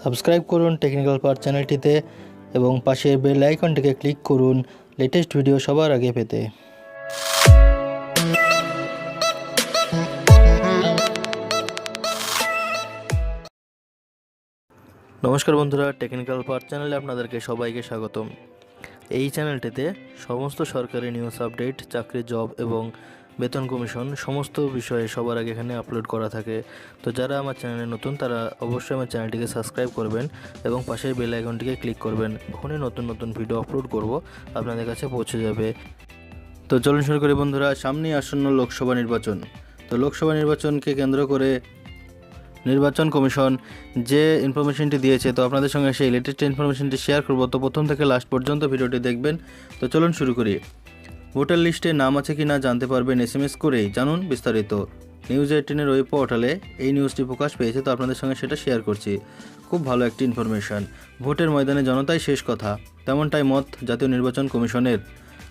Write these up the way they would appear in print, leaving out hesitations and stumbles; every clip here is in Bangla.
সাবস্ক্রাইব করুন টেকনিক্যাল পার্ট চ্যানেলটিতে এবং পাশের বেল আইকনটিকে ক্লিক করুন লেটেস্ট ভিডিও সবার আগে পেতে। নমস্কার বন্ধুরা, টেকনিক্যাল পার্ট চ্যানেলে আপনাদেরকে সবাইকে স্বাগতম। এই চ্যানেলটিতে সমস্ত সরকারি নিউজ আপডেট, চাকরি, জব এবং বেতন কমিশন সমস্ত বিষয়ে সবার আগে এখানে আপলোড করা থাকে। তো যারা আমার চ্যানেলে নতুন তারা অবশ্যই আমার চ্যানেলটিকে সাবস্ক্রাইব করবেন এবং পাশের বেল আইকনটিকে ক্লিক করবেন। যখনই নতুন নতুন ভিডিও আপলোড করব আপনাদের কাছে পৌঁছে যাবে। তো চলুন শুরু করি বন্ধুরা। সামনেই আসন্ন লোকসভা নির্বাচন। তো লোকসভা নির্বাচনকে কেন্দ্র করে নির্বাচন কমিশন যে ইনফরমেশনটি দিয়েছে, তো আপনাদের সঙ্গে সেই লেটেস্ট ইনফরমেশনটি শেয়ার করব। তো প্রথম থেকে লাস্ট পর্যন্ত ভিডিওটি দেখবেন। তো চলুন শুরু করি। ভোটার লিস্টে নাম আছে কি না জানতে পারবেন SMS করেই। জানুন বিস্তারিত। নিউজ 18-এর ওয়েব পোর্টালে এই নিউজটি প্রকাশ পেয়েছে, তো আপনাদের সঙ্গে সেটা শেয়ার করছি। খুব ভালো একটি ইনফরমেশন। ভোটের ময়দানে জনতাই শেষ কথা, তেমনটাই মত জাতীয় নির্বাচন কমিশনের।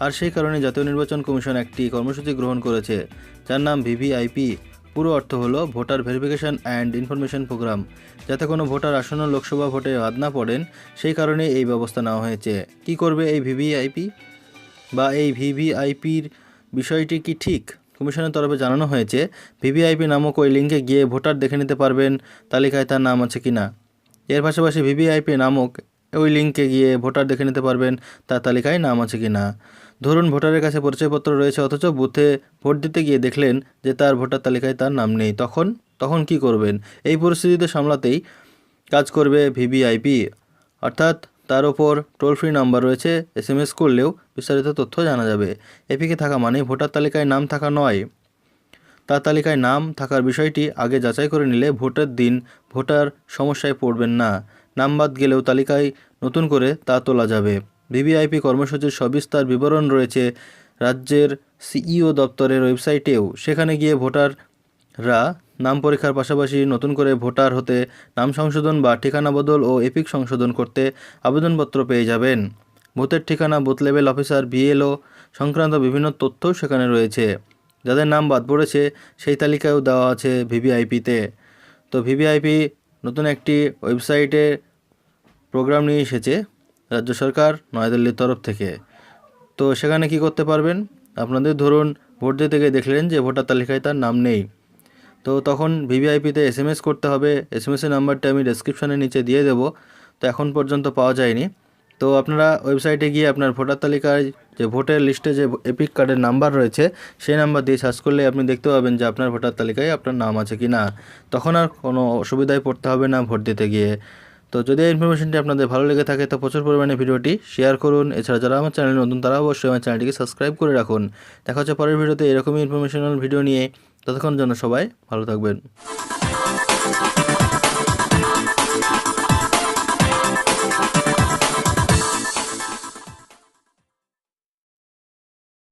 আর সেই কারণে জাতীয় নির্বাচন কমিশন একটি কর্মসূচি গ্রহণ করেছে যার নাম VVIP। পুরো অর্থ হলো voter verification and information programme. যাতে কোনো ভোটার আসন্ন লোকসভা ভোটে বাদ না পড়েন, সেই কারণে এই ব্যবস্থা নেওয়া হয়েছে। কি করবে এই VVIP বা এই VVIPর বিষয়টি কি ঠিক? কমিশনের তরফে জানানো হয়েছে, VVIP নামক ওই লিঙ্কে গিয়ে ভোটার দেখে নিতে পারবেন তালিকায় তার নাম আছে কি না। এর পাশাপাশি VVIP নামক ওই লিঙ্কে গিয়ে ভোটার দেখে নিতে পারবেন তার তালিকায় নাম আছে কি না। ধরুন ভোটারের কাছে পরিচয়পত্র রয়েছে, অথচ বুথে ভোট দিতে গিয়ে দেখলেন যে তার ভোটার তালিকায় তার নাম নেই। তখন কি করবেন? এই পরিস্থিতিতে সামলাতেই কাজ করবে VVIP, অর্থাৎ তার ওপর টোল ফ্রি নাম্বার রয়েছে। SMS করলেও বিস্তারিত তথ্য জানা যাবে। এপিকে থাকা মানে ভোটার তালিকায় নাম থাকা নয়, তার তালিকায় নাম থাকার বিষয়টি আগে যাচাই করে নিলে ভোটের দিন ভোটার সমস্যায় পড়বেন না। নাম বাদ গেলেও তালিকায় নতুন করে তা তোলা যাবে। VVIP কর্মসূচির সবিস্তার বিবরণ রয়েছে রাজ্যের CEO দপ্তরের ওয়েবসাইটেও। সেখানে গিয়ে ভোটাররা নাম পরীক্ষার পাশাপাশি নতুন করে ভোটার হতে নাম সংশোধন বা ঠিকানা বদল ও এপিক সংশোধন করতে আবেদনপত্র পেয়ে যাবেন। বুথের ঠিকানা, বুথ লেভেল অফিসার, BLO সংক্রান্ত বিভিন্ন তথ্যও সেখানে রয়েছে। যাদের নাম বাদ পড়েছে সেই তালিকায়ও দেওয়া আছে VVIPতে। তো VVIP নতুন একটি ওয়েবসাইটে প্রোগ্রাম নিয়ে এসেছে রাজ্য সরকার নয়াদিল্লির তরফ থেকে। তো সেখানে কি করতে পারবেন? আপনাদের ধরুন ভোট দিতে গিয়ে দেখলেন যে ভোটার তালিকায় তার নাম নেই, তো তখন VVIPতে SMS করতে হবে। SMS-এর নাম্বারটা আমি ডেসক্রিপশনের নিচে দিয়ে দেবো। তো এখন পর্যন্ত পাওয়া যায়নি। তো আপনারা ওয়েবসাইটে গিয়ে আপনার ভোটার তালিকায় যে ভোটের লিস্টে যে এপিক কার্ডের নাম্বার রয়েছে সেই নাম্বার দিয়ে সার্চ করলে আপনি দেখতে পাবেন যে আপনার ভোটার তালিকায় আপনার নাম আছে কি না। তখন আর কোনো অসুবিধায় পড়তে হবে না ভোট দিতে গিয়ে। তো যদি এই ইনফরমেশনটি আপনাদের ভালো লেগে থাকে তো প্রচুর পরিমাণে ভিডিওটি শেয়ার করুন। এছাড়া যারা আমার চ্যানেলে নতুন তারা অবশ্যই আমার চ্যানেলটিকে সাবস্ক্রাইব করে রাখুন। দেখা হচ্ছে পরের ভিডিওতে এরকমই ইনফরমেশনাল ভিডিও নিয়ে। ততক্ষণ জন্য সবাই ভালো থাকবেন।